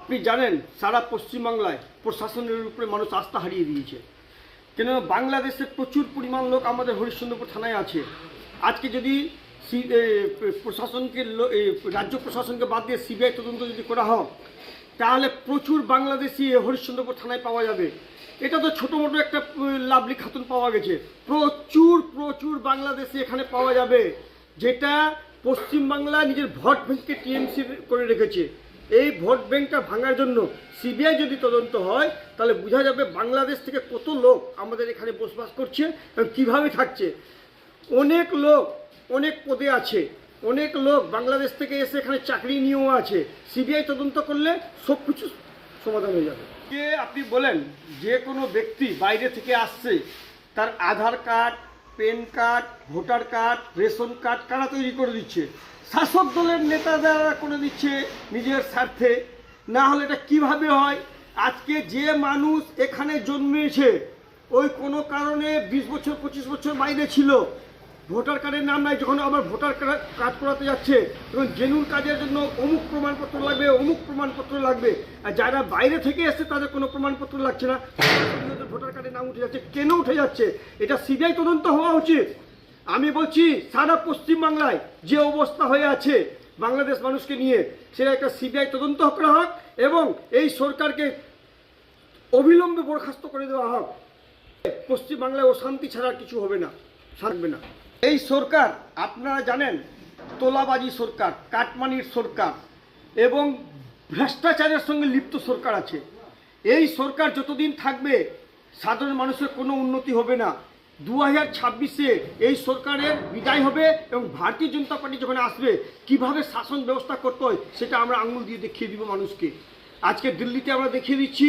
আপনি জানেন সারা পশ্চিমবাংলায় প্রশাসনের উপরে মানুষ আস্থা হারিয়ে দিয়েছে। কেননা বাংলাদেশে প্রচুর পরিমাণ লোক আমাদের হরিশ্চন্দ্রপুর থানায় আছে। আজকে যদি প্রশাসনকে রাজ্য প্রশাসনকে বাদ দিয়ে সিবিআই তদন্ত যদি করা হয়, তাহলে প্রচুর বাংলাদেশি হরিশ্চন্দ্রপুর থানায় পাওয়া যাবে। এটা তো ছোটো মোটো একটা লাভলি খাতুন পাওয়া গেছে, প্রচুর প্রচুর বাংলাদেশি এখানে পাওয়া যাবে, যেটা পশ্চিমবাংলা নিজের ভোট ব্যাংককে টিএমসি করে রেখেছে। এই ভোট ব্যাংকটা ভাঙার জন্য সিবিআই যদি তদন্ত হয়, তাহলে বোঝা যাবে বাংলাদেশ থেকে কত লোক আমাদের এখানে বসবাস করছে এবং কীভাবে থাকছে। অনেক লোক অনেক পদে আছে, অনেক লোক বাংলাদেশ থেকে এসে এখানে চাকরি নিয়েও আছে। সিবিআই তদন্ত করলে সব কিছু সমাধান হয়ে যাবে। যে আপনি বলেন যে কোনো ব্যক্তি বাইরে থেকে আসছে, তার Aadhaar card, PAN card, voter card, ration card কারা তৈরি করে দিচ্ছে? শাসক দলের নেতারা করে দিচ্ছে নিজের স্বার্থে। না হলে এটা কীভাবে হয়? আজকে যে মানুষ এখানে জন্মেছে, ওই কোনো কারণে 20 বছর 25 বছর বাইরে ছিল, ভোটার কার্ডের নাম নাই, যখন আবার ভোটার কার্ড করাতে যাচ্ছে তখন জেনুইন কাজের জন্য অমুক প্রমাণপত্র লাগবে, অমুক প্রমাণপত্র লাগবে। আর যারা বাইরে থেকে এসে তাদের কোনো প্রমাণপত্র লাগছে না, ভোটার কার্ডের নাম উঠে যাচ্ছে। কেন উঠে যাচ্ছে? এটা সিবিআই তদন্ত হওয়া উচিত। আমি বলছি সারা পশ্চিমবাংলায় যে অবস্থা হয়ে আছে বাংলাদেশ মানুষকে নিয়ে, সেটা একটা সিবিআই তদন্ত করা হোক এবং এই সরকারকে অবিলম্বে বরখাস্ত করে দেওয়া হোক। পশ্চিমবাংলায় অশান্তি ছাড়া কিছু হবে না, থাকবে না। এই সরকার আপনারা জানেন তোলাবাজি সরকার, কাটমানির সরকার এবং ভ্রষ্টাচারের সঙ্গে লিপ্ত সরকার আছে। এই সরকার যতদিন থাকবে সাধারণ মানুষের কোনো উন্নতি হবে না। 2026-এ এই সরকারের বিদায় হবে এবং ভারতীয় জনতা পার্টি যখন আসবে, কিভাবে শাসন ব্যবস্থা করতে হয় সেটা আমরা আঙুল দিয়ে দেখিয়ে দিব মানুষকে। আজকে দিল্লিতে আমরা দেখিয়ে দিচ্ছি,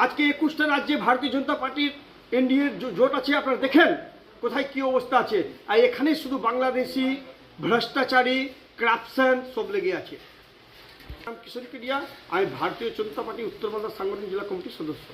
আজকে 21টা রাজ্যে ভারতীয় জনতা পার্টির এনডিএর জোট আছে, আপনারা দেখেন কোথায় কী অবস্থা আছে। আর এখানে শুধু বাংলাদেশি, ভ্রষ্টাচারী, করাপশন সব লেগে আছে। কিশোর কেডিয়া, আমি ভারতীয় জনতা পার্টি উত্তর বাংলা সাংগঠনিক জেলা কমিটির সদস্য।